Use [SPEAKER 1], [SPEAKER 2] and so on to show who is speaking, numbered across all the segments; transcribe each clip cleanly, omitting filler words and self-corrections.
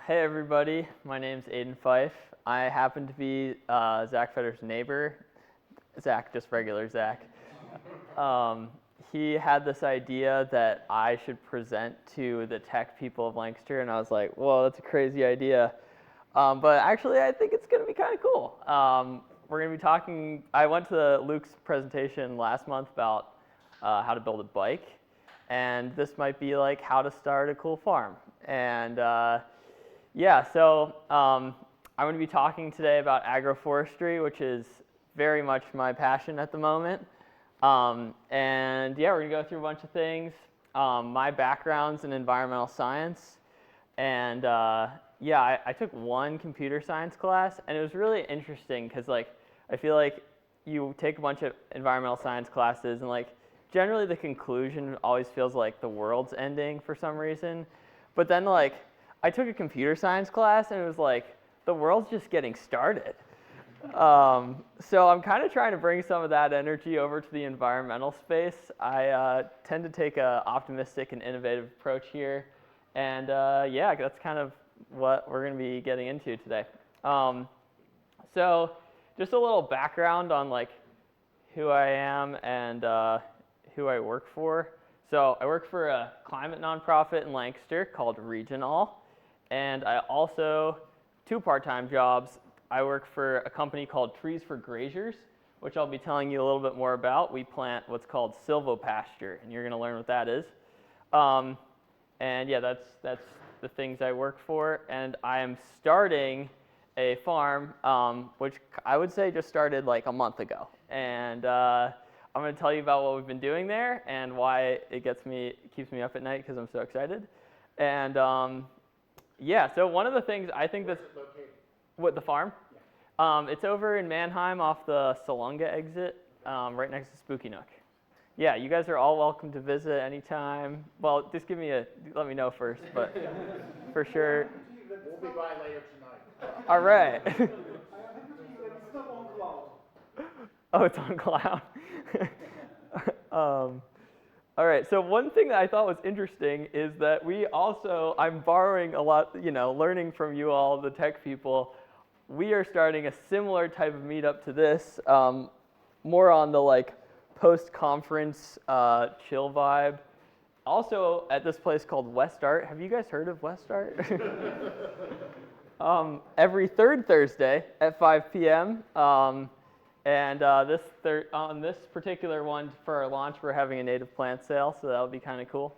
[SPEAKER 1] Hey everybody, my name's Aidan Fife. I happen to be Zach Fetter's neighbor. Zach, just regular Zach. He had this idea that I should present to the tech people of Lancaster, and I was like, whoa, that's a crazy idea. But actually, I think it's going to be kind of cool. We're going to be talking, I went to Luke's presentation last month about how to build a bike, and this might be like how to start a cool farm. And yeah, so I'm going to be talking today about agroforestry, which is very much my passion at the moment. And yeah, we're going to go through a bunch of things. My background's in environmental science, and yeah, I took one computer science class, and it was really interesting because like I feel like you take a bunch of environmental science classes, and like generally the conclusion always feels like the world's ending for some reason. But then like I took a computer science class, and it was like the world's just getting started. So I'm kind of trying to bring some of that energy over to the environmental space. I tend to take an optimistic and innovative approach here, and yeah, that's kind of what we're going to be getting into today. So just a little background on like who I am and who I work for. So I work for a climate nonprofit in Lancaster called Regional, and I also, two part-time jobs. I work for a company called Trees for Graziers, which I'll be telling you a little bit more about. We plant what's called silvopasture, and you're going to learn what that is. And yeah, that's the things I work for. And I am starting a farm, which I would say just started like a month ago. And I'm going to tell you about what we've been doing there and why it keeps me up at night because I'm so excited. And yeah, so one of the things I think that's what the farm? Yeah. It's over in Mannheim off the Salunga exit, right next to Spooky Nook. Yeah, you guys are all welcome to visit anytime. Well, just let me know first, but for sure.
[SPEAKER 2] We'll be by later tonight.
[SPEAKER 1] All right. Oh, it's on cloud. All right, so one thing that I thought was interesting is that I'm borrowing a lot, learning from you all, the tech people. We are starting a similar type of meetup to this, more on the like post-conference chill vibe. Also at this place called West Art. Have you guys heard of West Art? Every third Thursday at 5 p.m. And on this particular one for our launch, we're having a native plant sale, so that'll be kind of cool.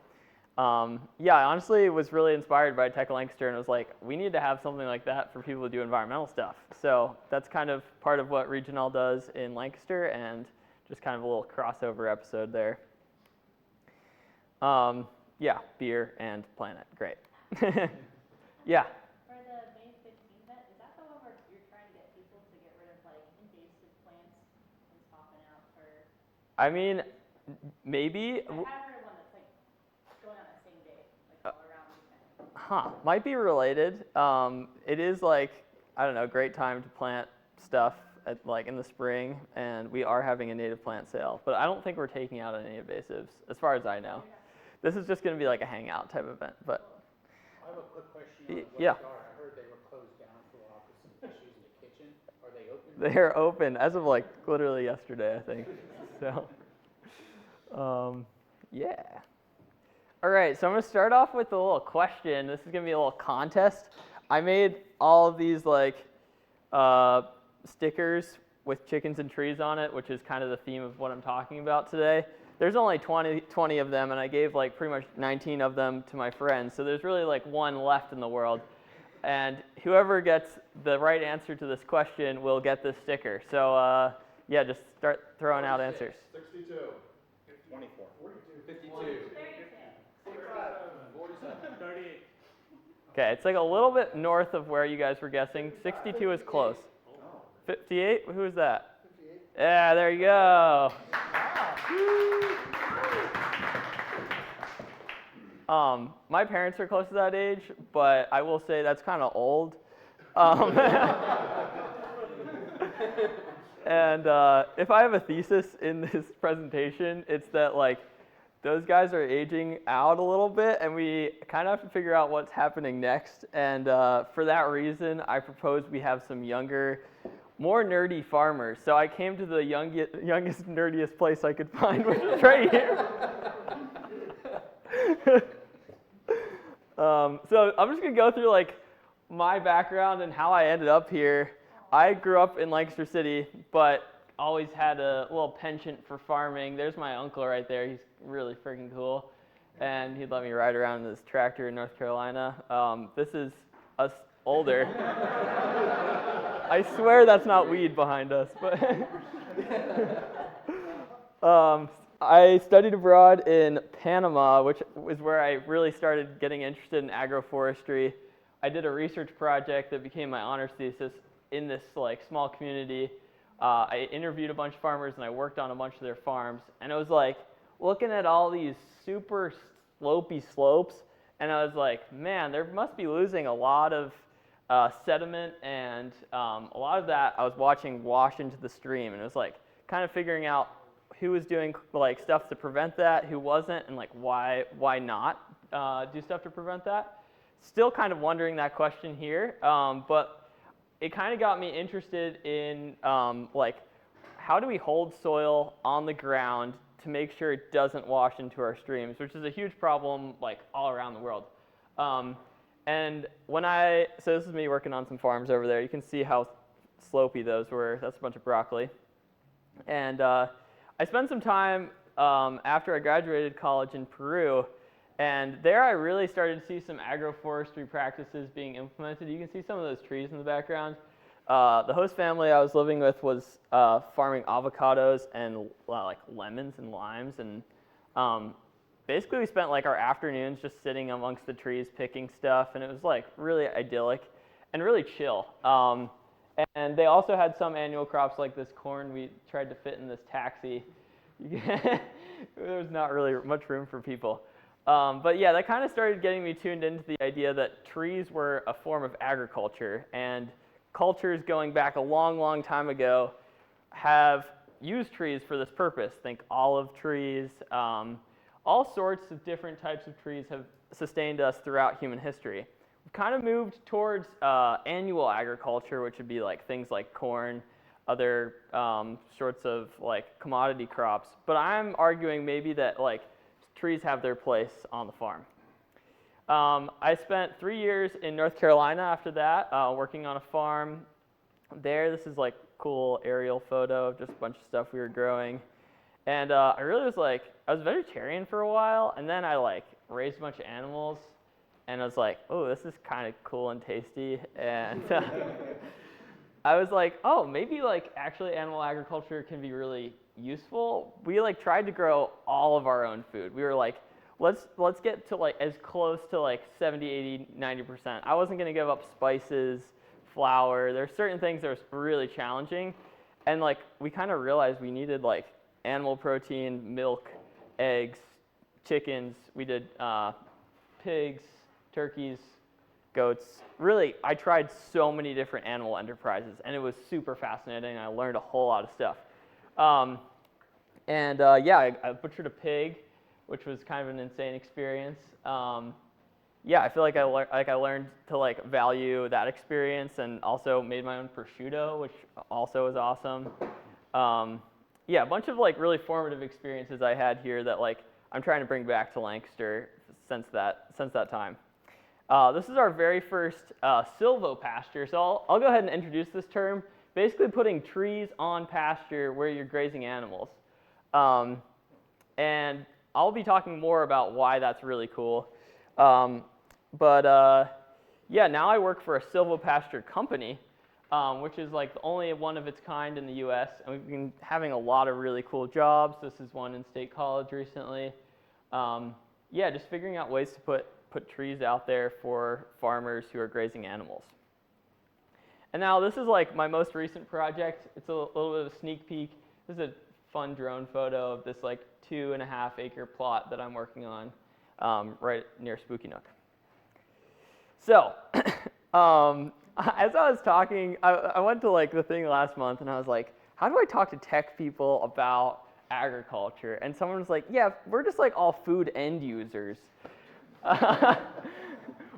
[SPEAKER 1] Yeah, I honestly was really inspired by Tech Lancaster, and was like, we need to have something like that for people to do environmental stuff. So that's kind of part of what Regional does in Lancaster, and just kind of a little crossover episode there. Yeah, beer and planet, great. Yeah.
[SPEAKER 3] For the May 15th event, is that the one where you're trying to get people to get rid of like invasive plants and swapping out for?
[SPEAKER 1] I mean, maybe.
[SPEAKER 3] I have heard one that's like going on the same day, like all around the weekend.
[SPEAKER 1] Huh, might be related. It is like, I don't know, great time to plant stuff like in the spring, and we are having a native plant sale, but I don't think we're taking out any invasives, as far as I know. This is just going to be like a hangout type event, but.
[SPEAKER 2] I have a quick question on
[SPEAKER 1] yeah.
[SPEAKER 2] West Art. I heard they were closed down for a while for some issues in the kitchen. Are they open?
[SPEAKER 1] They're open as of like literally yesterday, I think. So, yeah. All right, so I'm going to start off with a little question. This is going to be a little contest. I made all of these like stickers with chickens and trees on it, which is kind of the theme of what I'm talking about today. There's only 20 of them, and I gave like pretty much 19 of them to my friends. So there's really like one left in the world. And whoever gets the right answer to this question will get this sticker. So yeah, just start throwing out answers.
[SPEAKER 4] 62.
[SPEAKER 2] 24.
[SPEAKER 4] 52.
[SPEAKER 3] 45.
[SPEAKER 4] 47. 38.
[SPEAKER 1] Okay, it's like a little bit north of where you guys were guessing. 62 is close. 58? Who is that?
[SPEAKER 2] 58.
[SPEAKER 1] Yeah, there you go. My parents are close to that age, but I will say that's kind of old. And if I have a thesis in this presentation, it's that like those guys are aging out a little bit, and we kind of have to figure out what's happening next. And for that reason, I propose we have some younger, more nerdy farmers. So I came to the youngest, nerdiest place I could find, which is right here. So I'm just gonna go through like my background and how I ended up here. I grew up in Lancaster City, but always had a little penchant for farming. There's my uncle right there. He's really freaking cool, and he'd let me ride around in his tractor in North Carolina. This is us older. I swear that's not weed behind us, but I studied abroad in Panama, which was where I really started getting interested in agroforestry. I did a research project that became my honors thesis in this like small community. I interviewed a bunch of farmers and I worked on a bunch of their farms, and it was like looking at all these super slopey slopes, and I was like, man, there must be losing a lot of sediment, and a lot of that I was watching wash into the stream, and it was like kind of figuring out who was doing like stuff to prevent that, who wasn't, and like why not do stuff to prevent that. Still kind of wondering that question here, but it kind of got me interested in like how do we hold soil on the ground to make sure it doesn't wash into our streams, which is a huge problem like all around the world. And so this is me working on some farms over there. You can see how slopey those were. That's a bunch of broccoli. And I spent some time after I graduated college in Peru, and there I really started to see some agroforestry practices being implemented. You can see some of those trees in the background. The host family I was living with was farming avocados and like lemons and limes, and basically we spent like our afternoons just sitting amongst the trees picking stuff, and it was like really idyllic and really chill. And they also had some annual crops like this corn we tried to fit in this taxi. There was not really much room for people. But yeah, that kind of started getting me tuned into the idea that trees were a form of agriculture, and cultures going back a long, long time ago have used trees for this purpose. Think olive trees. All sorts of different types of trees have sustained us throughout human history. We've kind of moved towards annual agriculture, which would be like things like corn, other sorts of like commodity crops. But I'm arguing maybe that like trees have their place on the farm. I spent 3 years in North Carolina after that, working on a farm there. This is like cool aerial photo of just a bunch of stuff we were growing. And I really was like, I was vegetarian for a while, and then I like raised a bunch of animals, and I was like, oh, this is kind of cool and tasty. And I was like, oh, maybe like actually animal agriculture can be really useful. We like tried to grow all of our own food. We were like, let's get to like as close to like 70, 80, 90%. I wasn't going to give up spices, flour. There's certain things that were really challenging, and like we kind of realized we needed like animal protein, milk, eggs, chickens. We did pigs, turkeys, goats. Really, I tried so many different animal enterprises, and it was super fascinating. I learned a whole lot of stuff. Yeah, I butchered a pig, which was kind of an insane experience. Yeah, I feel like I learned to like value that experience, and also made my own prosciutto, which also was awesome. Yeah, a bunch of like really formative experiences I had here that like I'm trying to bring back to Lancaster since that time. This is our very first silvopasture. So I'll go ahead and introduce this term. Basically putting trees on pasture where you're grazing animals. And I'll be talking more about why that's really cool. Yeah, now I work for a silvopasture company, which is like the only one of its kind in the US, and we've been having a lot of really cool jobs. This is one in State College recently. Yeah, just figuring out ways to put trees out there for farmers who are grazing animals. And now this is like my most recent project. It's a little bit of a sneak peek. This is a fun drone photo of this like 2.5 acre plot that I'm working on right near Spooky Nook. So, as I was talking, I went to like the thing last month, and I was like, how do I talk to tech people about agriculture? And someone was like, yeah, we're just like all food end users.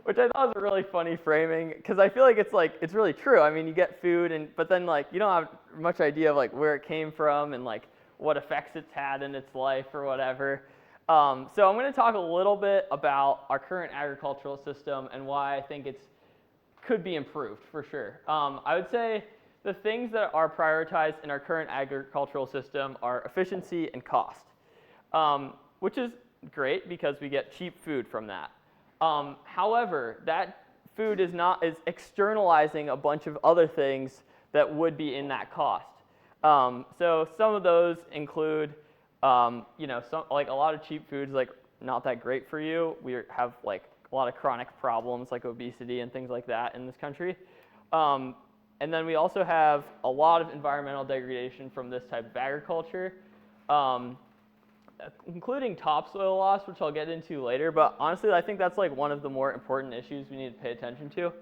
[SPEAKER 1] Which I thought was a really funny framing, because I feel like it's really true. I mean, you get food, but then like you don't have much idea of like where it came from and like what effects it's had in its life or whatever. So I'm going to talk a little bit about our current agricultural system and why I think it could be improved for sure. I would say the things that are prioritized in our current agricultural system are efficiency and cost, which is great because we get cheap food from that. However, that food is externalizing a bunch of other things that would be in that cost. So some of those include, like a lot of cheap foods, like not that great for you. We have like a lot of chronic problems like obesity and things like that in this country. And then we also have a lot of environmental degradation from this type of agriculture. Including topsoil loss, which I'll get into later, but honestly, I think that's like one of the more important issues we need to pay attention to.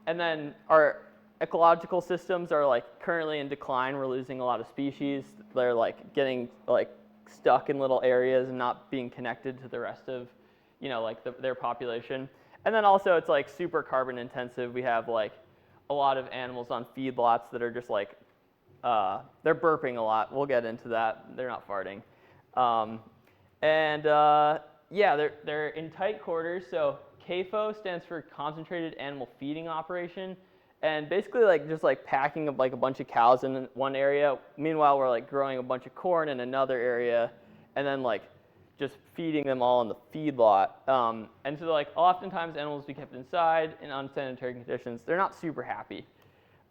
[SPEAKER 1] And then our ecological systems are like currently in decline. We're losing a lot of species. They're like getting like stuck in little areas and not being connected to the rest of, their population. And then also it's like super carbon intensive. We have like a lot of animals on feedlots that are just like, they're burping a lot. We'll get into that. They're not farting. They're in tight quarters. So CAFO stands for Concentrated Animal Feeding Operation, and basically just packing up like a bunch of cows in one area. Meanwhile, we're like growing a bunch of corn in another area, and then like just feeding them all in the feedlot. And so like oftentimes animals be kept inside in unsanitary conditions. They're not super happy.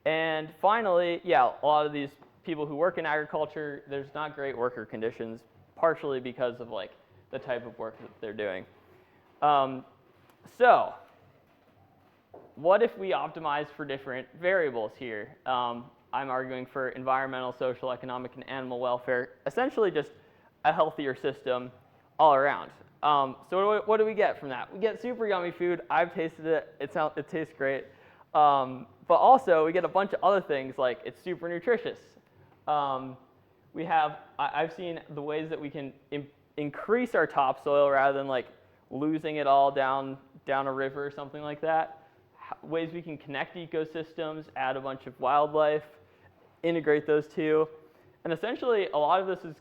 [SPEAKER 1] And finally, a lot of these people who work in agriculture, there's not great worker conditions, partially because of like the type of work that they're doing. So what if we optimize for different variables here? I'm arguing for environmental, social, economic, and animal welfare, essentially just a healthier system all around. So what do we get from that? We get super yummy food. I've tasted it. It tastes great. But also we get a bunch of other things, like it's super nutritious. I've seen the ways that we can increase our topsoil rather than like losing it all down a river or something like that. Ways we can connect ecosystems, add a bunch of wildlife, integrate those two. And essentially a lot of this is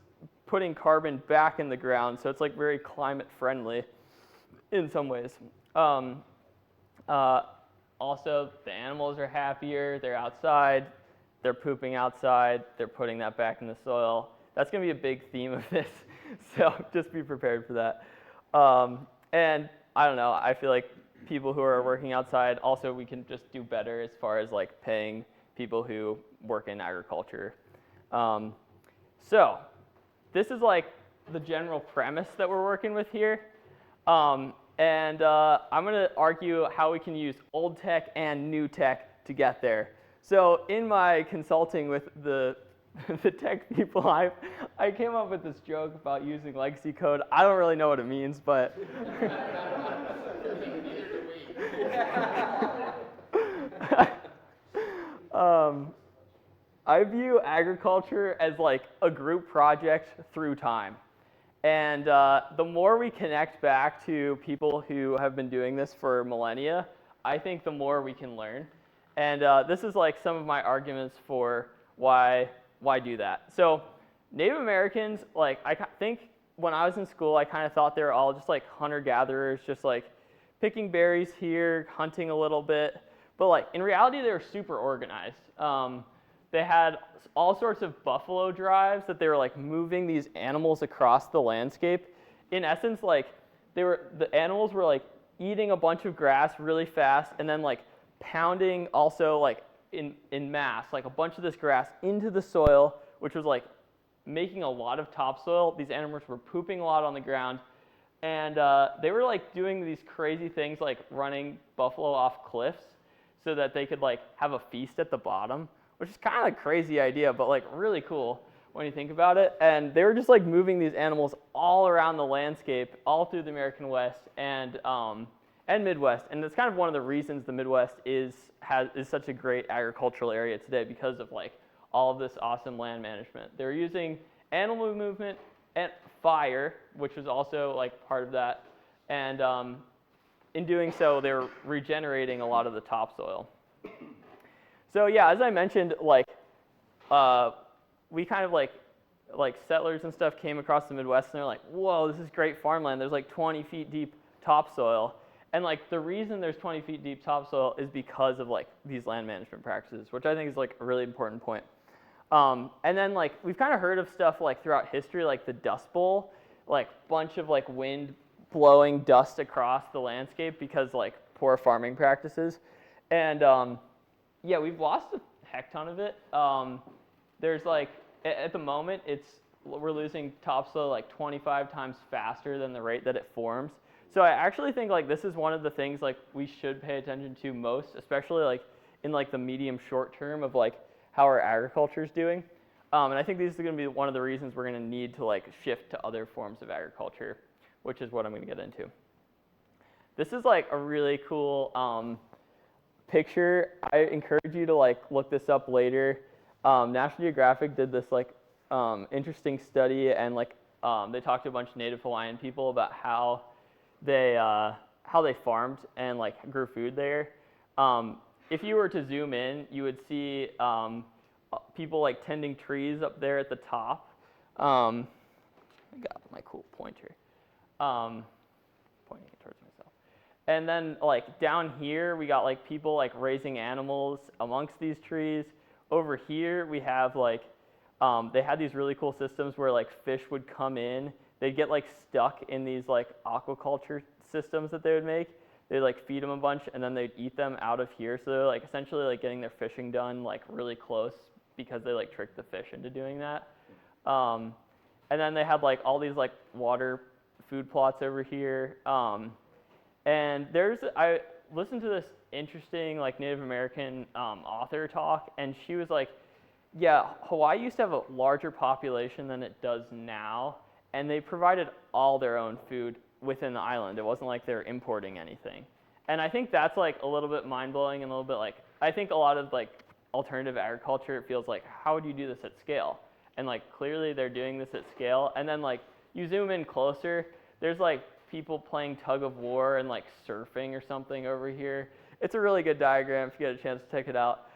[SPEAKER 1] putting carbon back in the ground, so it's like very climate friendly in some ways. Also, the animals are happier, they're outside, they're pooping outside, they're putting that back in the soil. That's going to be a big theme of this, so just be prepared for that. And I don't know, I feel like people who are working outside, also we can just do better as far as like paying people who work in agriculture. So this is like the general premise that we're working with here. I'm going to argue how we can use old tech and new tech to get there. So in my consulting with the tech people, I came up with this joke about using legacy code. I don't really know what it means, but I view agriculture as like a group project through time. And the more we connect back to people who have been doing this for millennia, I think the more we can learn. And this is like some of my arguments for why do that. So Native Americans, like I think when I was in school, I kind of thought they were all just like hunter-gatherers, just like picking berries here, hunting a little bit. But like in reality, they were super organized. They had all sorts of buffalo drives that they were like moving these animals across the landscape. In essence, like the animals were like eating a bunch of grass really fast and then like pounding also like in mass, like a bunch of this grass into the soil, which was like making a lot of topsoil. These animals were pooping a lot on the ground. And they were like doing these crazy things like running buffalo off cliffs so that they could like have a feast at the bottom, which is kind of a crazy idea, but like really cool when you think about it. And they were just like moving these animals all around the landscape, all through the American West and Midwest. And that's kind of one of the reasons the Midwest is such a great agricultural area today, because of like all of this awesome land management. They were using animal movement, and fire, which was also like part of that. And in doing so, they were regenerating a lot of the topsoil. So yeah, as I mentioned, like we kind of like settlers and stuff came across the Midwest, and they're like, whoa, this is great farmland. There's like 20 feet deep topsoil. And like the reason there's 20 feet deep topsoil is because of like these land management practices, which I think is like a really important point. And then like we've kind of heard of stuff like throughout history, like the Dust Bowl, like bunch of like wind blowing dust across the landscape because like poor farming practices. And yeah, we've lost a heck ton of it. There's like at the moment we're losing topsoil like 25 times faster than the rate that it forms. So I actually think like this is one of the things like we should pay attention to most, especially like in like the medium short term of like how our agriculture is doing. And I think these are going to be one of the reasons we're going to need to like shift to other forms of agriculture, which is what I'm going to get into. This is like a really cool picture. I encourage you to like look this up later. National Geographic did this like interesting study, and like they talked to a bunch of Native Hawaiian people about how they farmed and like grew food there. If you were to zoom in, you would see people like tending trees up there at the top. I got my cool pointer, pointing it towards myself. And then like down here, we got like people like raising animals amongst these trees. Over here, we have like, they had these really cool systems where like fish would come in. They'd get like stuck in these like aquaculture systems that they would make. They'd like feed them a bunch, and then they'd eat them out of here. So they're like essentially like getting their fishing done like really close because they like tricked the fish into doing that. And then they had like all these like water food plots over here. And I listened to this interesting like Native American author talk, and she was like, yeah, Hawaii used to have a larger population than it does now, and they provided all their own food within the island. It wasn't like they were importing anything. And I think that's like a little bit mind-blowing and a little bit like, I think a lot of like alternative agriculture, it feels like, how would you do this at scale? And like clearly they're doing this at scale. And then like you zoom in closer, there's like people playing tug of war and like surfing or something over here. It's a really good diagram if you get a chance to check it out.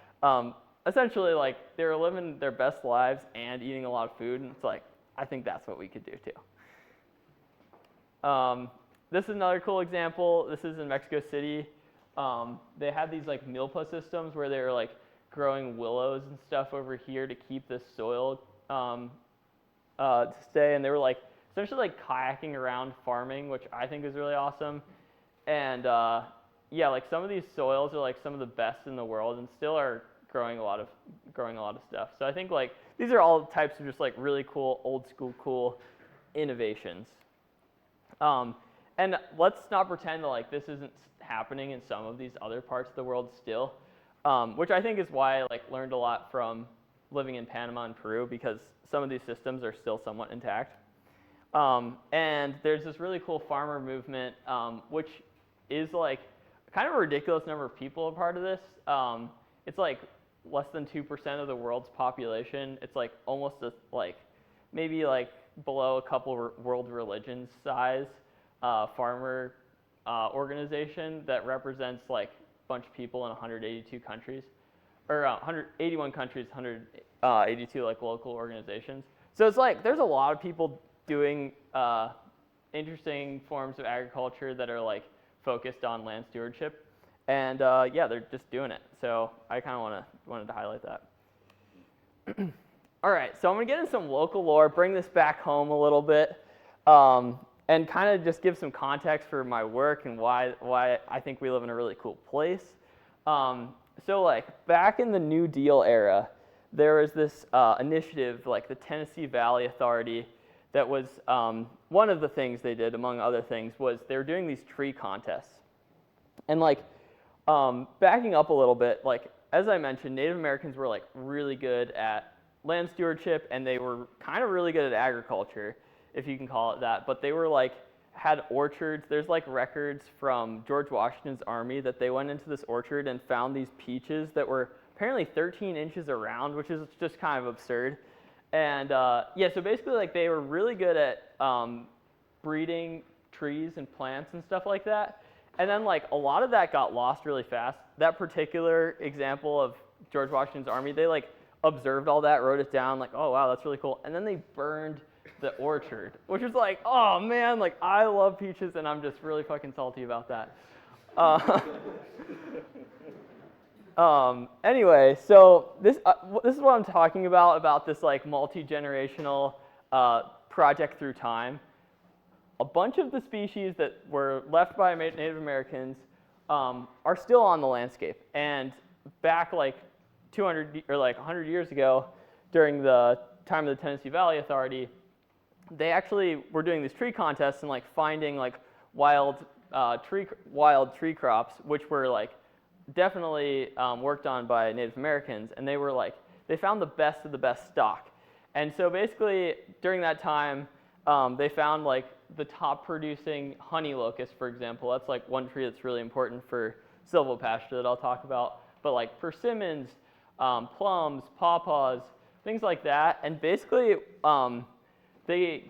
[SPEAKER 1] Essentially like they were living their best lives and eating a lot of food, and it's like, I think that's what we could do too. This is another cool example. This is in Mexico City. They had these like milpa systems where they were like growing willows and stuff over here to keep the soil to stay, and they were like essentially like kayaking around farming, which I think is really awesome. And yeah, like some of these soils are like some of the best in the world and still are growing a lot of stuff. So I think like these are all types of just like really cool, old school, cool innovations. And let's not pretend that like this isn't happening in some of these other parts of the world still, which I think is why I like learned a lot from living in Panama and Peru, because some of these systems are still somewhat intact. And there's this really cool farmer movement, which is like kind of a ridiculous number of people a part of this. It's like less than 2% of the world's population. It's like almost like maybe like below a couple world religions size farmer organization that represents like a bunch of people in 182 countries, or 181 countries, 182 like local organizations. So it's like there's a lot of people doing interesting forms of agriculture that are like focused on land stewardship, and yeah, they're just doing it. So I kind of wanted to highlight that. All right, so I'm gonna get in some local lore, bring this back home a little bit, and kind of just give some context for my work and why I think we live in a really cool place. So like back in the New Deal era, there was this initiative, like the Tennessee Valley Authority, that was one of the things they did, among other things, was they were doing these tree contests. And like backing up a little bit, like as I mentioned, Native Americans were like really good at land stewardship, and they were kind of really good at agriculture, if you can call it that. But they were like had orchards. There's like records from George Washington's army that they went into this orchard and found these peaches that were apparently 13 inches around, which is just kind of absurd. And yeah, so basically like they were really good at breeding trees and plants and stuff like that. And then like a lot of that got lost really fast. That particular example of George Washington's army, they like observed all that, wrote it down, like, oh wow, that's really cool. And then they burned the orchard, which was like, oh man, like I love peaches and I'm just really fucking salty about that. Anyway, so this is what I'm talking about this like multi-generational project through time. A bunch of the species that were left by Native Americans are still on the landscape. And back like 200 or like 100 years ago, during the time of the Tennessee Valley Authority, they actually were doing these tree contests and like finding like wild tree crops, which were like definitely worked on by Native Americans, and they found the best of the best stock. And so basically during that time, they found like the top producing honey locust, for example. That's like one tree that's really important for silvopasture that I'll talk about. But like persimmons, plums, pawpaws, things like that. And basically they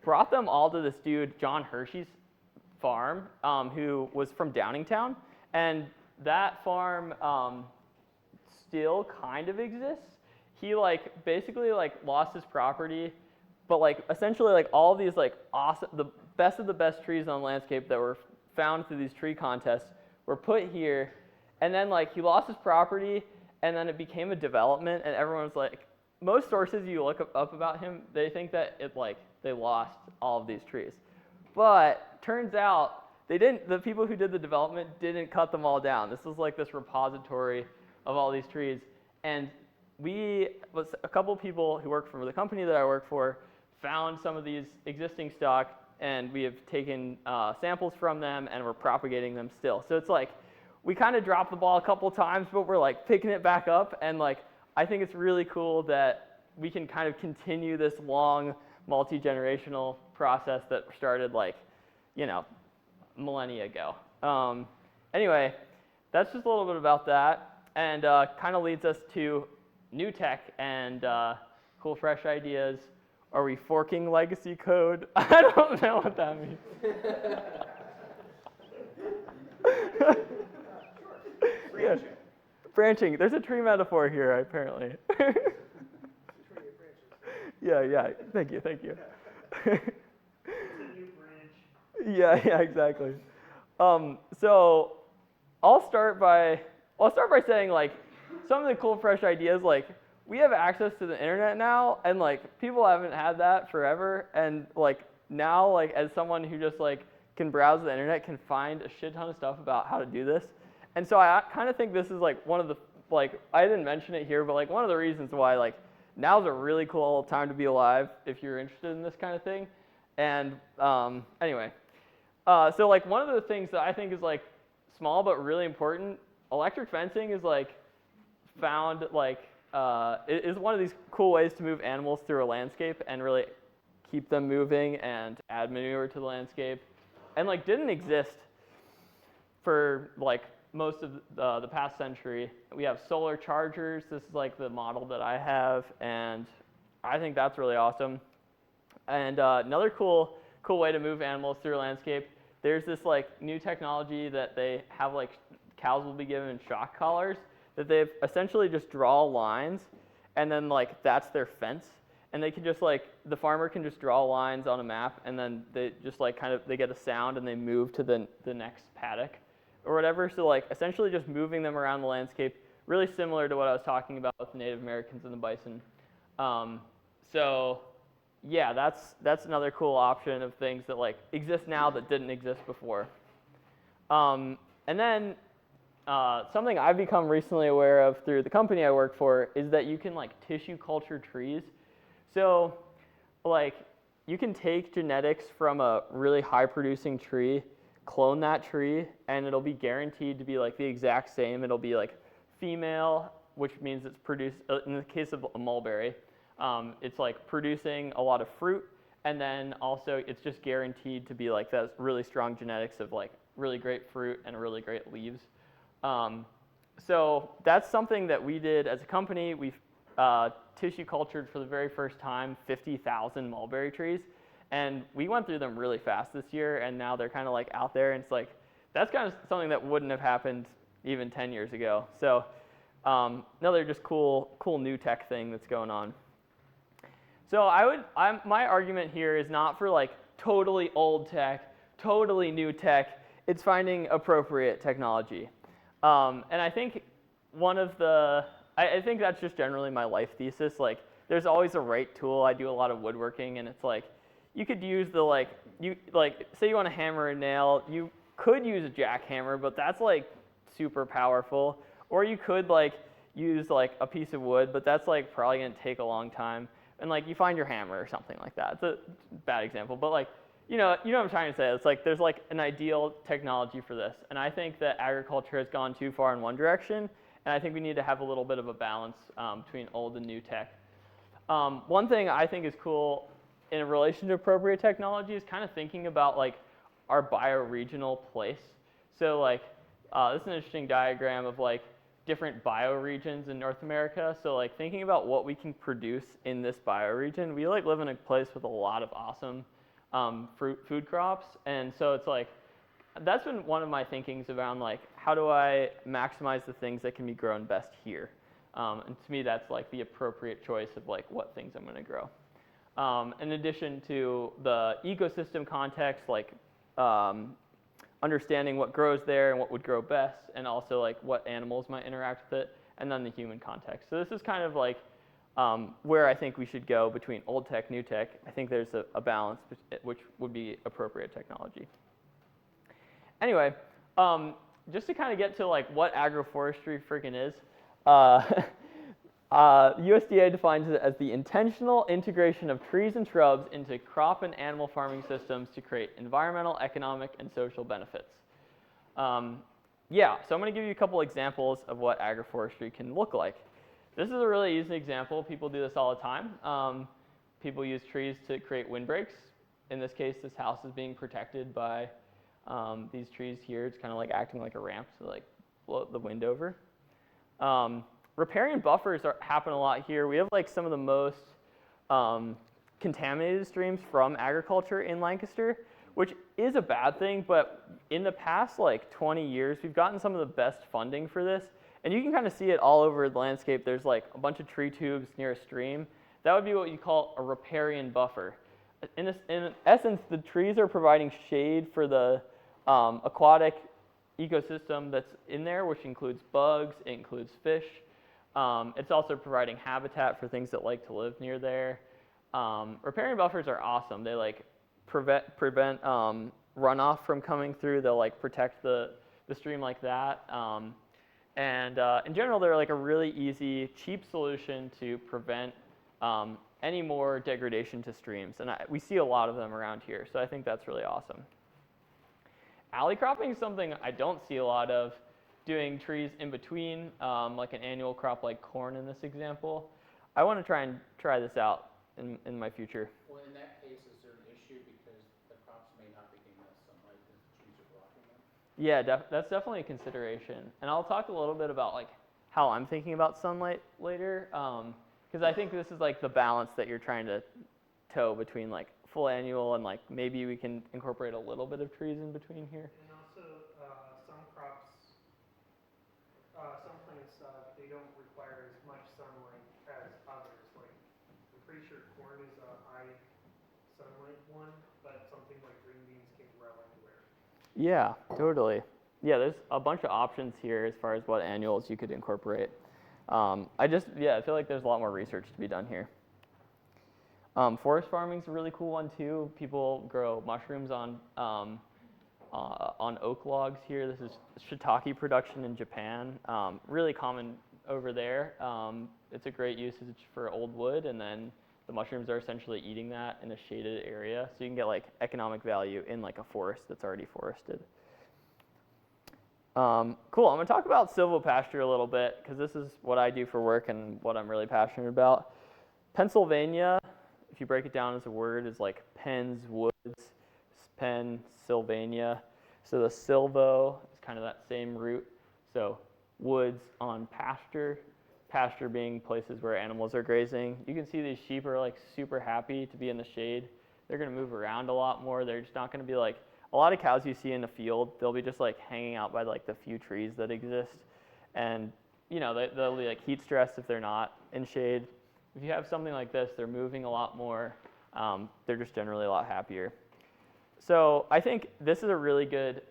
[SPEAKER 1] brought them all to this dude, John Hershey's farm, who was from Downingtown. And that farm still kind of exists. He like basically like lost his property, but like essentially like all these like awesome, the best of the best trees on the landscape that were found through these tree contests were put here. And then like he lost his property, and then it became a development, and everyone was like, most sources you look up about him, they think that it like they lost all of these trees. But turns out they didn't. The people who did the development didn't cut them all down. This was like this repository of all these trees, and a couple people who work for the company that I work for found some of these existing stock, and we have taken samples from them, and we're propagating them still. So it's like we kind of dropped the ball a couple times, but we're like picking it back up, and like I think it's really cool that we can kind of continue this long multi-generational process that started like, you know, millennia ago. Anyway, that's just a little bit about that, and kind of leads us to new tech and cool fresh ideas. Are we forking legacy code? I don't know what that means. Yeah. Branching. There's a tree metaphor here, apparently. Yeah. Thank you. Yeah, exactly. So I'll start by saying like some of the cool fresh ideas, like we have access to the internet now, and like people haven't had that forever, and like now like as someone who just like can browse the internet, can find a shit ton of stuff about how to do this. And so I kind of think this is like one of the, like I didn't mention it here, but like one of the reasons why like now's a really cool time to be alive if you're interested in this kind of thing. And anyway, so like one of the things that I think is like small but really important, electric fencing is like found like is one of these cool ways to move animals through a landscape and really keep them moving and add manure to the landscape, and like didn't exist for like most of the past century. We have solar chargers. This is like the model that I have, and I think that's really awesome. And another cool way to move animals through a landscape, there's this like new technology that they have, like cows will be given shock collars that they've essentially just draw lines, and then like that's their fence, and they can just like, the farmer can just draw lines on a map, and then they just like kind of, they get a sound and they move to the next paddock or whatever. So like essentially just moving them around the landscape, really similar to what I was talking about with the Native Americans and the bison. So yeah, that's another cool option of things that like exist now that didn't exist before. And then something I've become recently aware of through the company I work for is that you can like tissue culture trees. So like you can take genetics from a really high producing tree, clone that tree, and it'll be guaranteed to be like the exact same. It'll be like female, which means it's produced, in the case of a mulberry, it's like producing a lot of fruit, and then also it's just guaranteed to be like that really strong genetics of like really great fruit and really great leaves. So that's something that we did as a company. We've tissue cultured for the very first time 50,000 mulberry trees, and we went through them really fast this year, and now they're kind of like out there, and it's like that's kind of something that wouldn't have happened even 10 years ago. So another just cool new tech thing that's going on. So my argument here is not for like totally old tech, totally new tech. It's finding appropriate technology. And I think I think that's just generally my life thesis. Like, there's always a right tool. I do a lot of woodworking, and it's like, you could use say you want to hammer a nail, you could use a jackhammer, but that's like super powerful. Or you could like use like a piece of wood, but that's like probably gonna take a long time. And like you find your hammer or something like that. It's a bad example, but like, you know what I'm trying to say. It's like there's like an ideal technology for this, and I think that agriculture has gone too far in one direction, and I think we need to have a little bit of a balance between old and new tech. One thing I think is cool in relation to appropriate technology is kind of thinking about like our bioregional place. So like this is an interesting diagram of like different bioregions in North America. So like thinking about what we can produce in this bioregion, we like live in a place with a lot of awesome food crops, and so it's like that's been one of my thinkings around like how do I maximize the things that can be grown best here, and to me that's like the appropriate choice of like what things I'm going to grow. In addition to the ecosystem context, like understanding what grows there and what would grow best, and also like what animals might interact with it, and then the human context. So this is kind of like where I think we should go between old tech, new tech. I think there's a balance which would be appropriate technology. Anyway, just to kind of get to like what agroforestry freaking is, USDA defines it as the intentional integration of trees and shrubs into crop and animal farming systems to create environmental, economic, and social benefits. So I'm going to give you a couple examples of what agroforestry can look like. This is a really easy example. People do this all the time. People use trees to create windbreaks. In this case, this house is being protected by these trees here. It's kind of like acting like a ramp to like blow the wind over. Riparian buffers happen a lot here. We have like some of the most contaminated streams from agriculture in Lancaster, which is a bad thing, but in the past like 20 years, we've gotten some of the best funding for this. And you can kind of see it all over the landscape. There's like a bunch of tree tubes near a stream. That would be what you call a riparian buffer. In essence, the trees are providing shade for the aquatic ecosystem that's in there, which includes bugs, it includes fish. It's also providing habitat for things that like to live near there. Riparian buffers are awesome. They like prevent runoff from coming through. They'll like protect the stream like that. And in general, they're like a really easy, cheap solution to prevent any more degradation to streams. And we see a lot of them around here, so I think that's really awesome. Alley cropping is something I don't see a lot of. Doing trees in between, like an annual crop like corn in this example. I want to try this out in my future.
[SPEAKER 2] Well, in that case, is there an issue because the crops may not be getting enough sunlight because the trees are blocking them?
[SPEAKER 1] Yeah, that's definitely a consideration. And I'll talk a little bit about like how I'm thinking about sunlight later, because I think this is like the balance that you're trying to toe between like full annual and like maybe we can incorporate a little bit of trees in between here.
[SPEAKER 5] And also, some crops, some plants, they don't require as much sunlight as others. Like, I'm pretty sure corn is a high sunlight one, but something like green beans can grow anywhere.
[SPEAKER 1] Yeah, totally. Yeah, there's a bunch of options here as far as what annuals you could incorporate. I feel like there's a lot more research to be done here. Forest farming is a really cool one too. People grow mushrooms on oak logs here. This is shiitake production in Japan. Really common over there. It's a great usage for old wood, and then the mushrooms are essentially eating that in a shaded area. So you can get like economic value in like a forest that's already forested. Cool, I'm gonna talk about silvopasture a little bit because this is what I do for work and what I'm really passionate about. Pennsylvania, if you break it down as a word, is like Penn's woods, Penn, Sylvania. So the silvo is kind of that same root. So woods on pasture. pasture being places where animals are grazing. You can see these sheep are like super happy to be in the shade. They're going to move around a lot more. They're just not going to be like, a lot of cows you see in the field, they'll be just like hanging out by like the few trees that exist. And you know, they'll be like heat stressed if they're not in shade. If you have something like this, they're moving a lot more. They're just generally a lot happier. So I think this is a really good,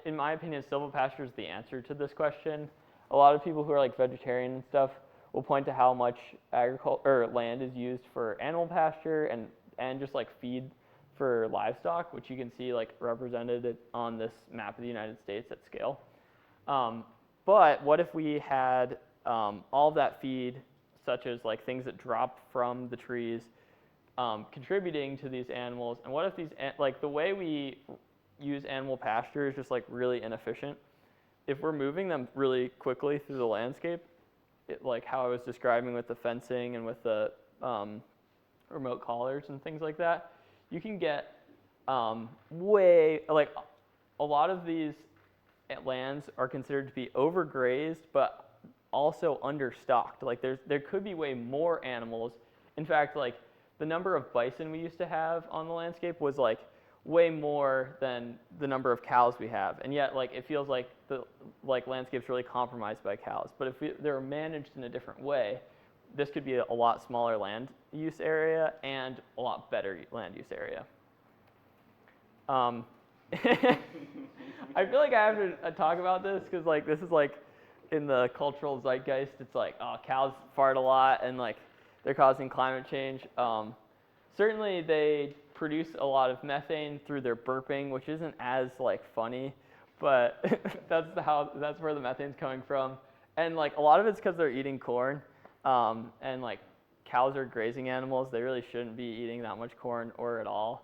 [SPEAKER 1] in my opinion, silvopasture is the answer to this question. A lot of people who are like vegetarian and stuff will point to how much land is used for animal pasture and just like feed for livestock, which you can see like represented on this map of the United States at scale. But what if we had all of that feed, such as like things that drop from the trees, contributing to these animals? And what if these, like the way we use animal pasture is just like really inefficient? If we're moving them really quickly through the landscape, like how I was describing with the fencing and with the remote collars and things like that, you can get like a lot of these lands are considered to be overgrazed, but also understocked. Like there could be way more animals. In fact, like the number of bison we used to have on the landscape was like way more than the number of cows we have, and yet like it feels like the landscape's really compromised by cows. But if they're managed in a different way, this could be a lot smaller land use area and a lot better land use area. I feel like I have to talk about this because like this is like in the cultural zeitgeist. It's like, oh, cows fart a lot and like they're causing climate change. Certainly they produce a lot of methane through their burping, which isn't as like funny, but that's where the methane's coming from. And like a lot of it's because they're eating corn, and like cows are grazing animals. They really shouldn't be eating that much corn or at all.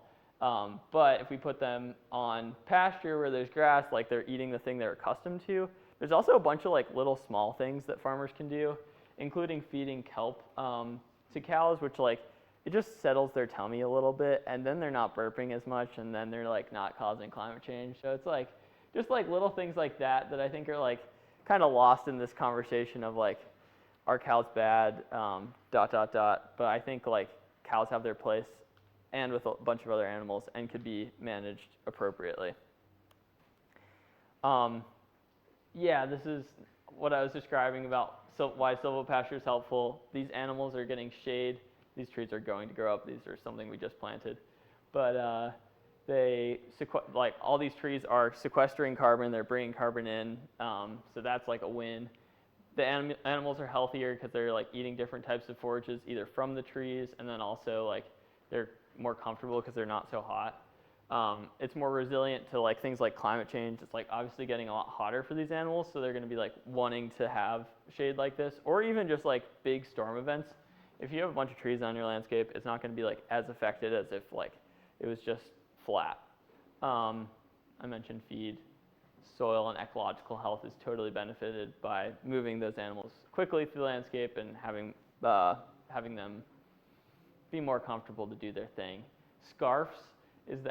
[SPEAKER 1] But if we put them on pasture where there's grass, like they're eating the thing they're accustomed to. There's also a bunch of like little small things that farmers can do, including feeding kelp to cows, which like it just settles their tummy a little bit, and then they're not burping as much, and then they're like not causing climate change. So it's like just like little things like that I think are like kind of lost in this conversation of like, are cows bad, ... But I think like cows have their place, and with a bunch of other animals, and could be managed appropriately. Yeah, this is what I was describing about why silvopasture is helpful. These animals are getting shade. These trees are going to grow up. These are something we just planted. But like all these trees are sequestering carbon. They're bringing carbon in. So that's like a win. The animals are healthier because they're like eating different types of forages, either from the trees, and then also like they're more comfortable because they're not so hot. It's more resilient to like things like climate change. It's like obviously getting a lot hotter for these animals, so they're going to be like wanting to have shade like this, or even just like big storm events. If you have a bunch of trees on your landscape, it's not going to be like as affected as if like it was just flat. I mentioned feed. Soil and ecological health is totally benefited by moving those animals quickly through the landscape and having them be more comfortable to do their thing. SCARFs is the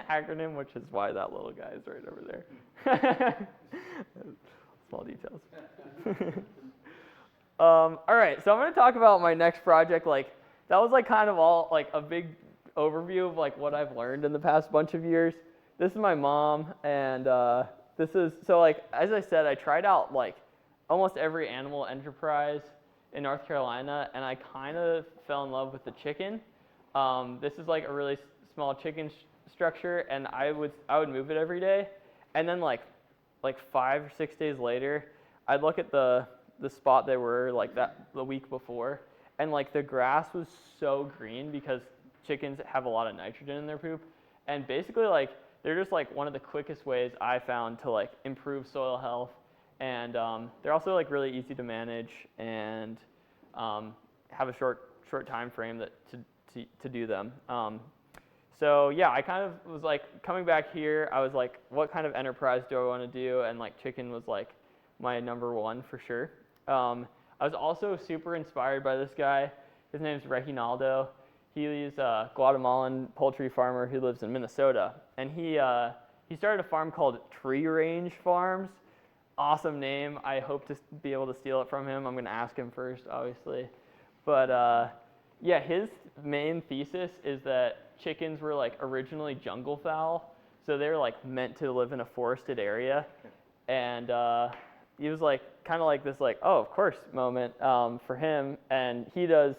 [SPEAKER 1] acronym, which is why that little guy is right over there. Small details. All right, so I'm going to talk about my next project. Like that was like kind of all like a big overview of like what I've learned in the past bunch of years. This is my mom, and this is, so like as I said, I tried out like almost every animal enterprise in North Carolina, and I kind of fell in love with the chicken. This is like a really small chicken structure, and I would move it every day, and then like 5 or 6 days later, I'd look at the spot they were like that the week before, and like the grass was so green because chickens have a lot of nitrogen in their poop, and basically like they're just like one of the quickest ways I found to like improve soil health, and they're also like really easy to manage and have a short time frame to do them. So yeah, I kind of was like coming back here, I was like, what kind of enterprise do I want to do? And like chicken was like my number one for sure. I was also super inspired by this guy. His name's Reginaldo. He's a Guatemalan poultry farmer who lives in Minnesota, and he started a farm called Tree Range Farms, awesome name. I hope to be able to steal it from him. I'm going to ask him first, obviously. But yeah, his main thesis is that chickens were like originally jungle fowl, so they're like meant to live in a forested area. And he was like kind of like this like, oh, of course moment for him. And he does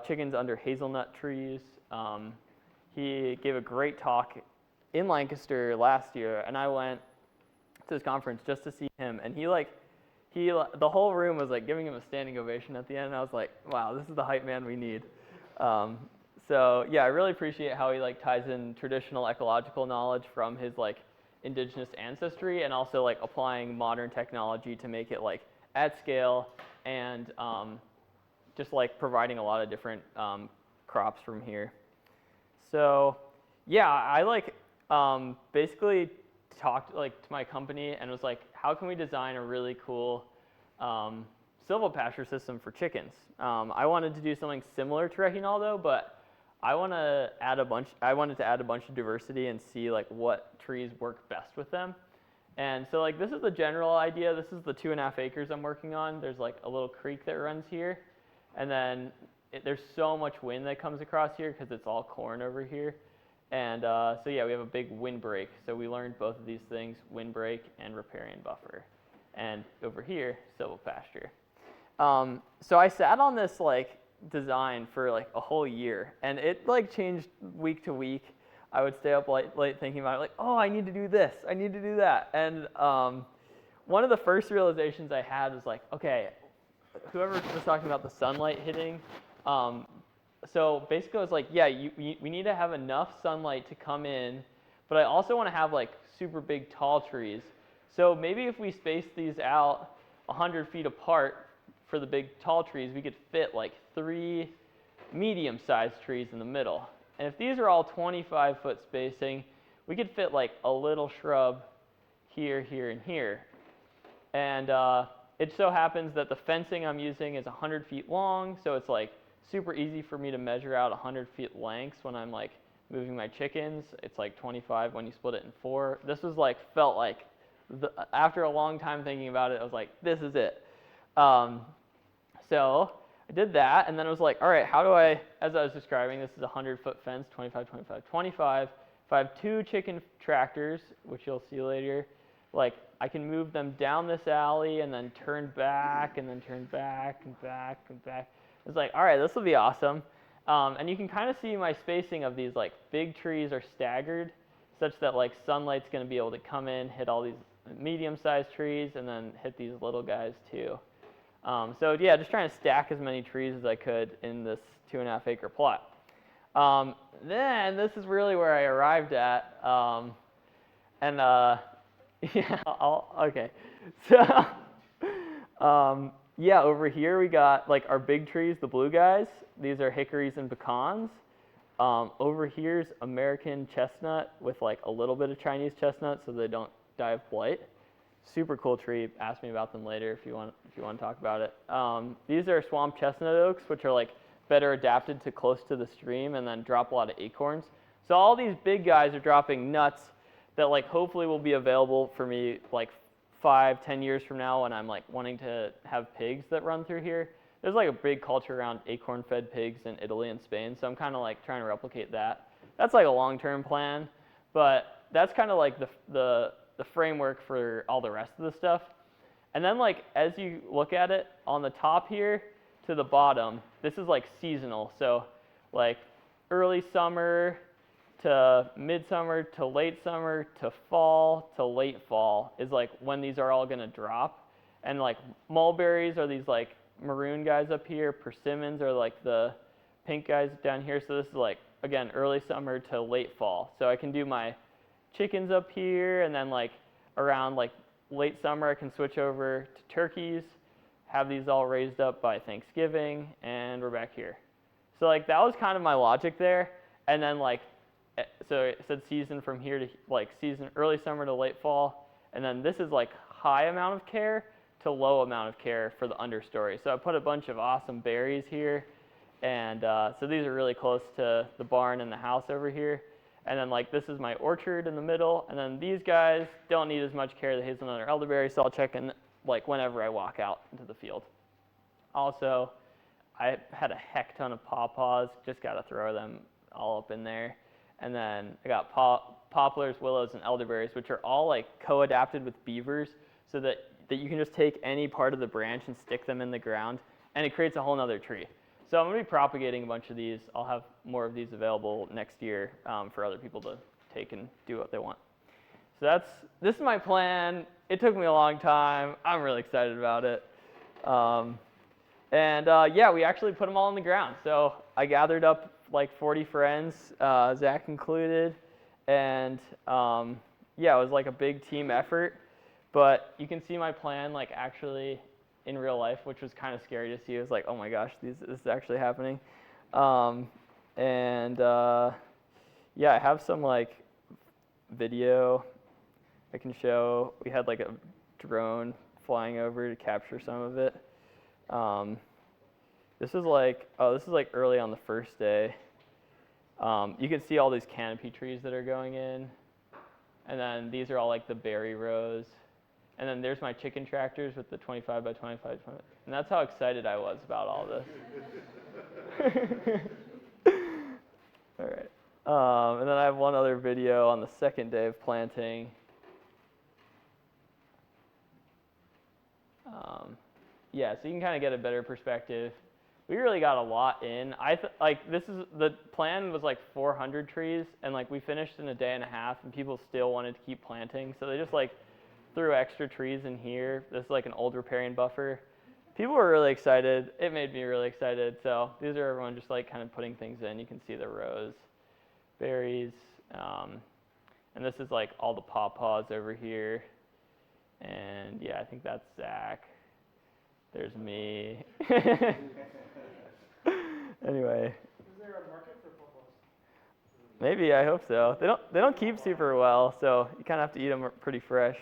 [SPEAKER 1] chickens under hazelnut trees. He gave a great talk in Lancaster last year, and I went to this conference just to see him. And the whole room was like giving him a standing ovation at the end. And I was like, wow, this is the hype man we need. So yeah, I really appreciate how he like ties in traditional ecological knowledge from his like indigenous ancestry, and also like applying modern technology to make it like at scale, and just like providing a lot of different crops from here. So yeah, I like basically talked like to my company and was like, how can we design a really cool silvopasture system for chickens? I wanted to do something similar to Reginaldo, but I wanted to add a bunch of diversity and see like what trees work best with them. And so like this is the general idea. This is the 2.5 acres I'm working on. There's like a little creek that runs here, and then there's so much wind that comes across here because it's all corn over here. And so yeah, we have a big windbreak. So we learned both of these things: windbreak and riparian buffer. And over here, silvopasture. So I sat on this like design for like a whole year, and it like changed week to week. I would stay up late thinking about it, like, oh, I need to do this, I need to do that. And one of the first realizations I had was like, okay, whoever was talking about the sunlight hitting, so basically I was like, yeah, we need to have enough sunlight to come in, but I also want to have like super big tall trees. So maybe if we space these out 100 feet apart for the big tall trees, we could fit like 3 medium-sized trees in the middle. And if these are all 25-foot spacing, we could fit like a little shrub here, here, and here. And it so happens that the fencing I'm using is 100 feet long, so it's like super easy for me to measure out 100 feet lengths when I'm like moving my chickens. It's like 25 when you split it in 4. This was like, felt like, after a long time thinking about it, I was like, this is it. So I did that, and then I was like, all right, how do I, as I was describing, this is a 100-foot fence, 25, 25, 25. If I have 2 chicken tractors, which you'll see later, like I can move them down this alley and then turn back and then turn back and back and back. It's like, all right, this will be awesome. And you can kind of see my spacing of these like big trees are staggered such that like sunlight's going to be able to come in, hit all these medium-sized trees, and then hit these little guys too. So yeah, just trying to stack as many trees as I could in this 2.5 acre plot. Then this is really where I arrived at, yeah, okay. So yeah, over here we got like our big trees, the blue guys. These are hickories and pecans. Over here's American chestnut with like a little bit of Chinese chestnut so they don't die of blight. Super cool tree. Ask me about them later if you want to talk about it. These are swamp chestnut oaks, which are like better adapted to close to the stream and then drop a lot of acorns. So all these big guys are dropping nuts that like hopefully will be available for me like 5-10 years from now when I'm like wanting to have pigs that run through here. There's like a big culture around acorn-fed pigs in Italy and Spain, so I'm kind of like trying to replicate that. That's like a long-term plan, but that's kind of like the framework for all the rest of the stuff. And then like as you look at it on the top here to the bottom, this is like seasonal. So like early summer to midsummer to late summer to fall to late fall is like when these are all going to drop. And like mulberries are these like maroon guys up here. Persimmons are like the pink guys down here. So this is like, again, early summer to late fall. So I can do my chickens up here, and then like around like late summer I can switch over to turkeys, have these all raised up by Thanksgiving, and we're back here. So like that was kind of my logic there. And then like, so it said season from here to like season early summer to late fall, and then this is like high amount of care to low amount of care for the understory. So I put a bunch of awesome berries here, and so these are really close to the barn and the house over here. And then like this is my orchard in the middle, and then these guys don't need as much care, the hazelnut or elderberry, so I'll check in like whenever I walk out into the field. Also, I had a heck ton of pawpaws, just got to throw them all up in there. And then I got poplars, willows, and elderberries, which are all like co-adapted with beavers, so that you can just take any part of the branch and stick them in the ground, and it creates a whole nother tree. So I'm going to be propagating a bunch of these. I'll have more of these available next year for other people to take and do what they want. So this is my plan. It took me a long time. I'm really excited about it. Yeah, we actually put them all in the ground. So I gathered up like 40 friends, Zach included, and yeah, it was like a big team effort. But you can see my plan like actually in real life, which was kind of scary to see. It was like, oh my gosh, this is actually happening. Yeah, I have some like video I can show. We had like a drone flying over to capture some of it. This is like early on the first day. You can see all these canopy trees that are going in. And then these are all like the berry rows. And then there's my chicken tractors with the 25 by 25, and that's how excited I was about all this. All right. And then I have one other video on the second day of planting. Yeah, so you can kind of get a better perspective. We really got a lot in. The plan was like 400 trees, and like we finished in a day and a half, and people still wanted to keep planting, so they just like threw extra trees in here. This is like an old riparian buffer. People were really excited. It made me really excited. So these are everyone just like kind of putting things in. You can see the rows, berries, and this is like all the pawpaws over here. And yeah, I think that's Zach. There's me. Anyway.
[SPEAKER 5] Is there a market for pawpaws?
[SPEAKER 1] Maybe, I hope so. They don't keep super well, so you kind of have to eat them pretty fresh.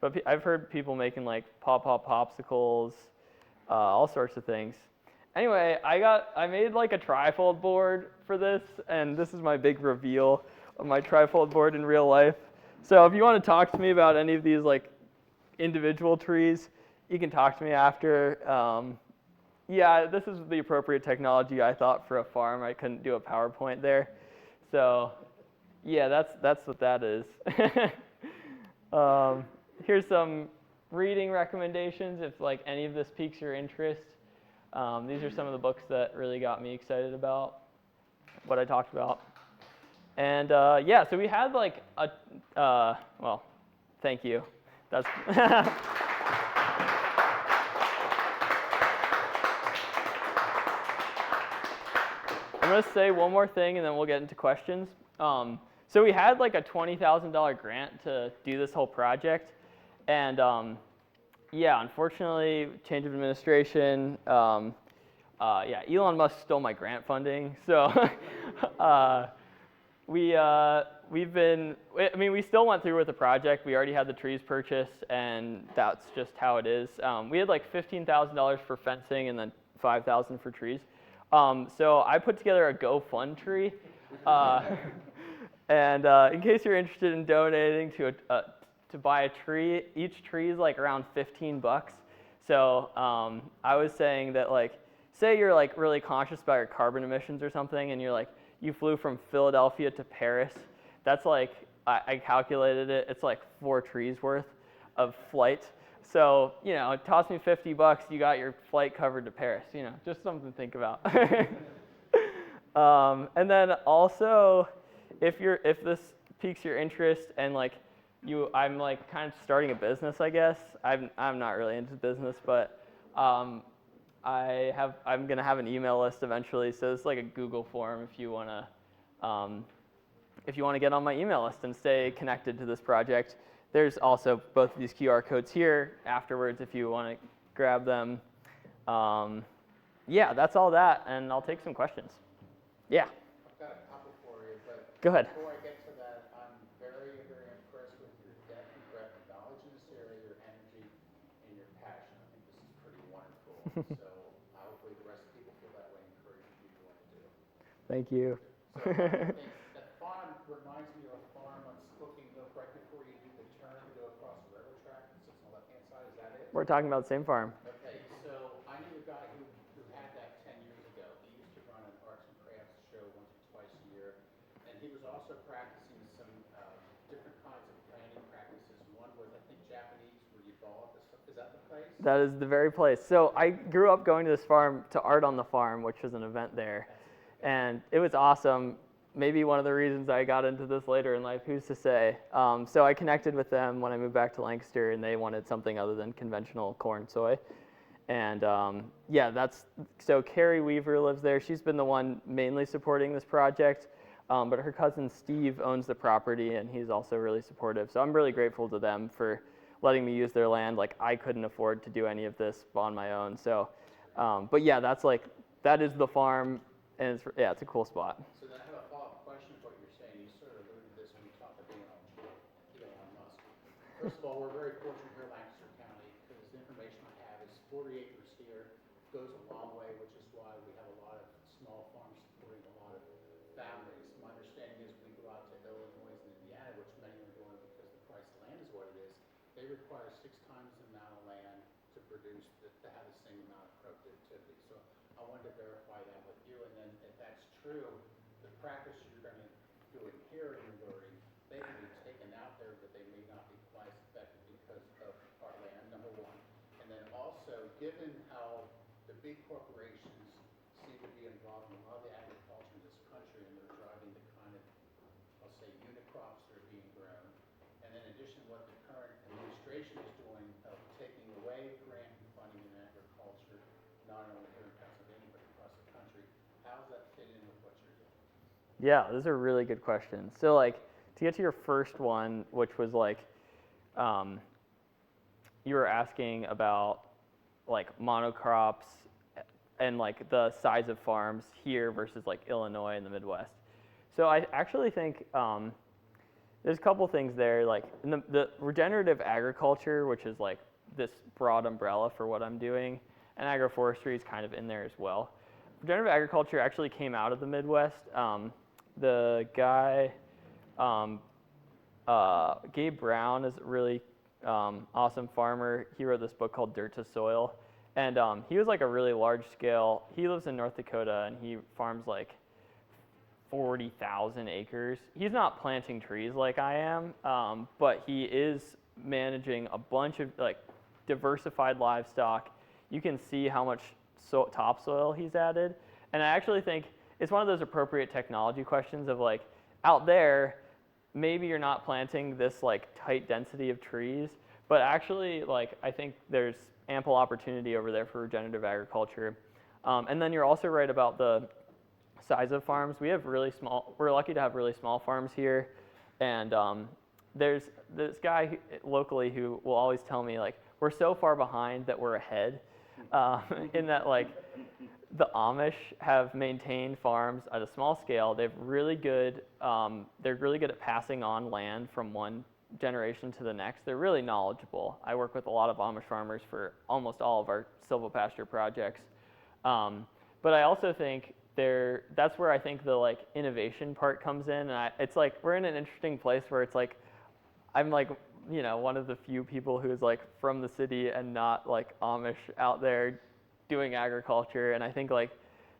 [SPEAKER 1] But I've heard people making like pawpaw popsicles, all sorts of things. Anyway, I made like a trifold board for this, and this is my big reveal of my trifold board in real life. So if you want to talk to me about any of these like individual trees, you can talk to me after. Yeah, this is the appropriate technology I thought for a farm. I couldn't do a PowerPoint there. So yeah, that's what that is. Here's some reading recommendations if like any of this piques your interest. These are some of the books that really got me excited about what I talked about. And yeah, so we had like well, thank you. That's I'm going to say one more thing and then we'll get into questions. So we had like a $20,000 grant to do this whole project. And yeah, unfortunately, change of administration, yeah, Elon Musk stole my grant funding. So we still went through with the project. We already had the trees purchased, and that's just how it is. We had like $15,000 for fencing and then $5,000 for trees. So I put together a GoFundMe, and in case you're interested in donating to buy a tree, each tree is like around $15. So I was saying that like, say you're like really conscious about your carbon emissions or something, and you flew from Philadelphia to Paris. That's like, I calculated it. It's like 4 trees worth of flight. So, you know, it cost me $50, you got your flight covered to Paris, you know, just something to think about. And then also, if this piques your interest and like I'm like kind of starting a business, I guess. I'm not really into business, but I'm gonna have an email list eventually. So it's like a Google form if you wanna get on my email list and stay connected to this project. There's also both of these QR codes here afterwards if you want to grab them. Yeah, that's all that, and I'll take some questions. Yeah.
[SPEAKER 2] I've got a couple for you, but
[SPEAKER 1] Go ahead.
[SPEAKER 2] before I get to that, I'm very, very impressed with your depth and breadth of knowledge in this area, your energy, and your passion. I think this is pretty wonderful. So hopefully the rest of the people feel that way and encourage you to do what you do.
[SPEAKER 1] Thank you.
[SPEAKER 2] So one of the things, the farm reminds me of a farm that's looking up right before you do the turn to go across the railroad track. It sits on the left-hand side. Is that it?
[SPEAKER 1] We're talking about the same farm.
[SPEAKER 2] Okay, so I knew a guy who had that 10 years ago. He used to run an arts and crafts show once or twice a year, and he was also practicing some different kinds of planting practices. One was, I think, Japanese, where you ball up the stuff. Is that the place?
[SPEAKER 1] That is the very place. So I grew up going to this farm to Art on the Farm, which was an event there, and it was awesome. Maybe one of the reasons I got into this later in life, who's to say. So I connected with them when I moved back to Lancaster, and they wanted something other than conventional corn soy. And yeah, so Carrie Weaver lives there. She's been the one mainly supporting this project, but her cousin Steve owns the property, and he's also really supportive. So I'm really grateful to them for letting me use their land. Like, I couldn't afford to do any of this on my own. So, but yeah, that is the farm, and it's a cool spot.
[SPEAKER 2] So then I have a follow-up question to what you're saying. You sort of alluded to this when you talked about Elon Musk. First of all, we're very fortunate here in Lancaster County because the information I have is 40 acres here goes a long way, which is why we have a lot of small farms supporting a lot of families. My understanding is we go out to Illinois and Indiana, which many are doing because the price of land is what it is. They require 6 times the amount of land to produce, to have the same amount of productivity. So I wanted to verify that with you, and then if that's true, the practice you're going to do in here in Missouri, they can be taken out there, but they may not be quite as effective because of our land, number one. And then also, given how the big corporations seem to be involved in a lot of the agriculture in this country, and they're driving the kind of, I'll say, unit crops that are being grown, and in addition, what the current administration is doing of taking away grant funding in agriculture, not only here in Pennsylvania, but across the country, how does that fit in with what you're doing?
[SPEAKER 1] Yeah, those are really good questions. So, like, to get to your first one, which was like, you were asking about like monocrops and like the size of farms here versus like Illinois and the Midwest. So I actually think there's a couple things there. Like in the regenerative agriculture, which is like this broad umbrella for what I'm doing, and agroforestry is kind of in there as well. Regenerative agriculture actually came out of the Midwest. The guy, Gabe Brown, is a really awesome farmer. He wrote this book called Dirt to Soil. And he was like a really large scale, he lives in North Dakota, and he farms like 40,000 acres. He's not planting trees like I am, but he is managing a bunch of like diversified livestock. You can see how much topsoil he's added. And I actually think it's one of those appropriate technology questions of like, out there, maybe you're not planting this like tight density of trees, but actually like I think there's ample opportunity over there for regenerative agriculture. And then you're also right about the size of farms. We're lucky to have really small farms here. And there's this guy locally who will always tell me like, we're so far behind that we're ahead, in that like the Amish have maintained farms at a small scale. They're really good at passing on land from one generation to the next. They're really knowledgeable. I work with a lot of Amish farmers for almost all of our silvopasture projects. But I also think that's where I think the like innovation part comes in. And it's like we're in an interesting place where it's like I'm like, you know, one of the few people who's like from the city and not like Amish out there doing agriculture. And I think like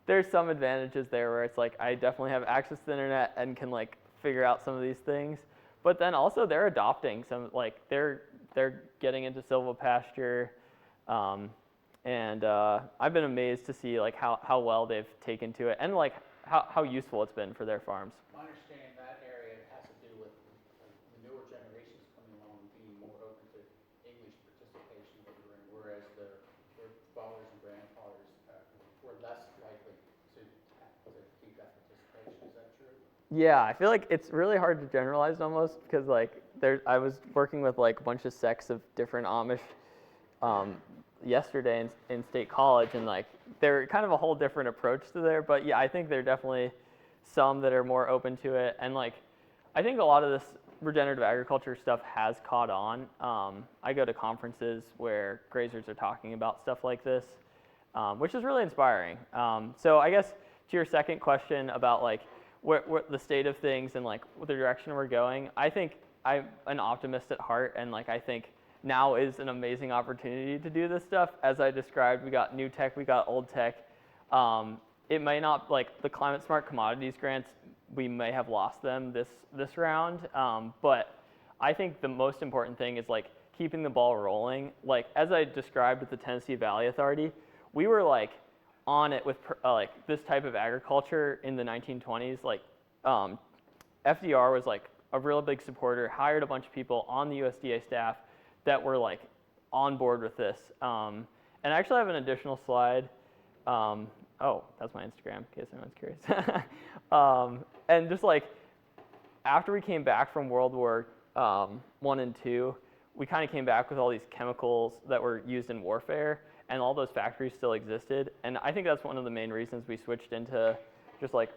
[SPEAKER 1] there's some advantages there where it's like I definitely have access to the internet and can like figure out some of these things. But then also they're adopting some, like they're getting into silvopasture, and I've been amazed to see like how well they've taken to it and like how useful it's been for their farms.
[SPEAKER 2] My understanding that area has to do with the newer generations coming along and being more open to English participation than we were in, whereas their fathers and grandfathers were less likely to keep that participation. Is that true?
[SPEAKER 1] Yeah, I feel like it's really hard to generalize almost because like I was working with like a bunch of sects of different Amish yesterday in State College, and like they're kind of a whole different approach to there. But yeah, I think there are definitely some that are more open to it, and like I think a lot of this regenerative agriculture stuff has caught on. I go to conferences where grazers are talking about stuff like this, which is really inspiring. So I guess to your second question about like where the state of things and like the direction we're going, I think I'm an optimist at heart, and like I think now is an amazing opportunity to do this stuff. As I described, we got new tech, we got old tech. It may not, like the climate smart commodities grants, we may have lost them this round, but I think the most important thing is like keeping the ball rolling. Like as I described with the Tennessee Valley Authority, we were like on it with like this type of agriculture in the 1920s. Like FDR was like a real big supporter, hired a bunch of people on the USDA staff that were like on board with this. And I actually have an additional slide. Oh, that's my Instagram, in case anyone's curious. And just like after we came back from World War I and II, we kind of came back with all these chemicals that were used in warfare, and all those factories still existed. And I think that's one of the main reasons we switched into just like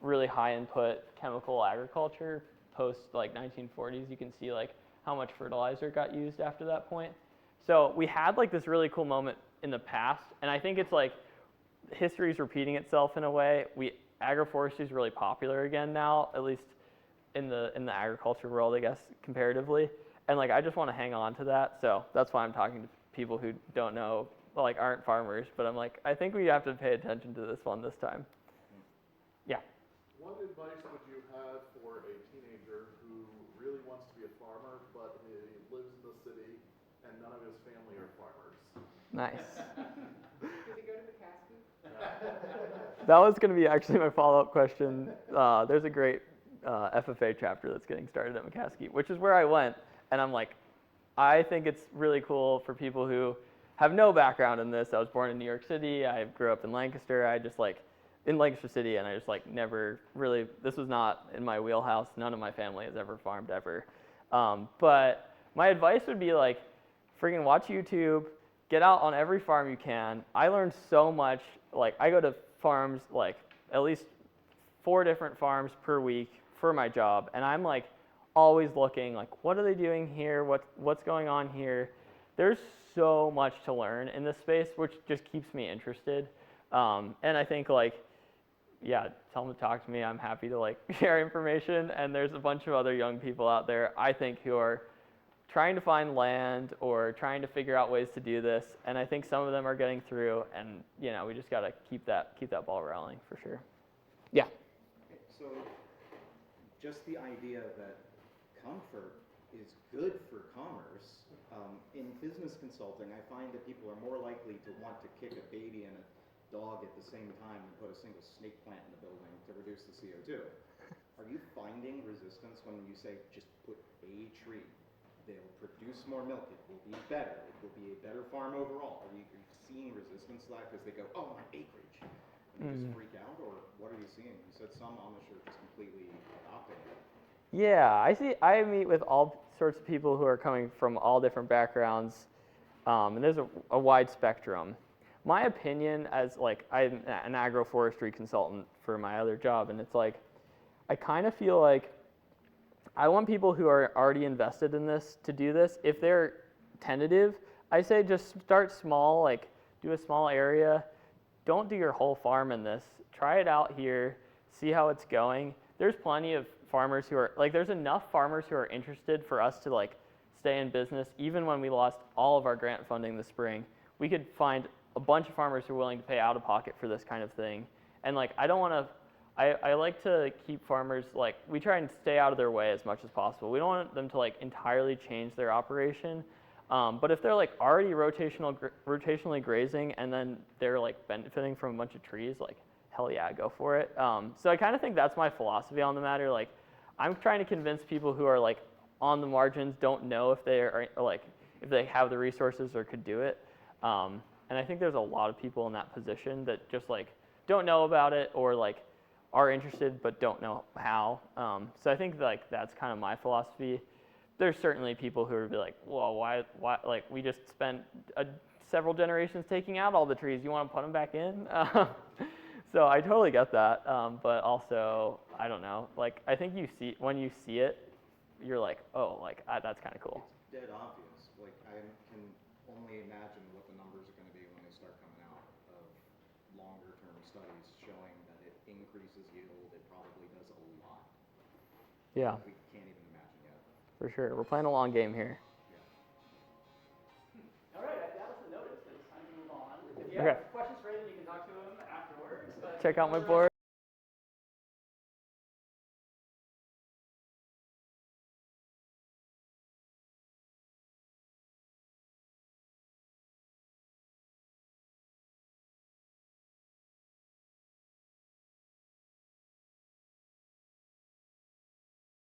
[SPEAKER 1] really high input chemical agriculture post like 1940s. You can see like how much fertilizer got used after that point. So we had like this really cool moment in the past, and I think it's like history is repeating itself in a way. AgroForestry is really popular again now, at least in the agriculture world, I guess, comparatively. And like I just want to hang on to that. So that's why I'm talking to people who don't know, like aren't farmers, but I'm like, I think we have to pay attention to this one this time. Yeah.
[SPEAKER 6] What advice would you have for a teenager who really wants to be a farmer, but he lives in the city and none of his family are farmers?
[SPEAKER 1] Nice.
[SPEAKER 7] Does he go to McCaskey?
[SPEAKER 1] That was going to be actually my follow-up question. There's a great FFA chapter that's getting started at McCaskey, which is where I went. And I'm like, I think it's really cool for people who have no background in this. I was born in New York City. I grew up in Lancaster. I just like, in Lancaster City, and I just like never really, this was not in my wheelhouse. None of my family has ever farmed ever. But my advice would be like, freaking watch YouTube, get out on every farm you can. I learned so much. Like I go to farms, like at least 4 different farms per week for my job, and I'm like always looking like, what are they doing here? What's going on here? There's so much to learn in this space, which just keeps me interested. And I think like, yeah, tell them to talk to me. I'm happy to like share information. And there's a bunch of other young people out there, I think, who are trying to find land or trying to figure out ways to do this. And I think some of them are getting through, and you know, we just got to keep that ball rolling for sure. Yeah.
[SPEAKER 8] Okay, so just the idea that comfort is good for commerce. In business consulting, I find that people are more likely to want to kick a baby and a dog at the same time and put a single snake plant in the building to reduce the CO2. Are you finding resistance when you say just put a tree? They'll produce more milk. It will be better. It will be a better farm overall. Are you seeing resistance to that because they go, oh, my acreage, and they just freak out? Or what are you seeing? You said some Amish are just completely adopting it.
[SPEAKER 1] Yeah, I meet with all sorts of people who are coming from all different backgrounds, and there's a wide spectrum. My opinion, as like I'm an agroforestry consultant for my other job, and it's like I kind of feel like I want people who are already invested in this to do this. If they're tentative, I say just start small, like do a small area. Don't do your whole farm in this. Try it out here, see how it's going. There's plenty of farmers who are, like there's enough farmers who are interested for us to like stay in business. Even when we lost all of our grant funding this spring, we could find a bunch of farmers who are willing to pay out of pocket for this kind of thing. And like, I don't want to, I like to keep farmers, like we try and stay out of their way as much as possible. We don't want them to like entirely change their operation. But if they're like already rotationally grazing and then they're like benefiting from a bunch of trees, like hell yeah, go for it. So I kind of think that's my philosophy on the matter. Like I'm trying to convince people who are like on the margins, don't know if they are like, if they have the resources or could do it. And I think there's a lot of people in that position that just like don't know about it or like are interested but don't know how. So I think like that's kind of my philosophy. There's certainly people who would be like, well, why, like we just spent several generations taking out all the trees. You want to put them back in? So I totally get that. But also, I don't know. Like I think when you see it, you're like, oh, like that's kind of cool.
[SPEAKER 8] It's dead obvious. Like I can only imagine what the numbers are going to be when they start coming out of longer term studies showing that it increases yield. It probably does a
[SPEAKER 1] Yeah,
[SPEAKER 8] we can't even imagine yet.
[SPEAKER 1] for sure. We're playing a long game here.
[SPEAKER 9] All right, that was the notice. It was time to move on. If you
[SPEAKER 1] Okay.
[SPEAKER 9] have questions for Aidan, you can talk to him afterwards. But
[SPEAKER 1] Check out my
[SPEAKER 9] for the
[SPEAKER 1] board.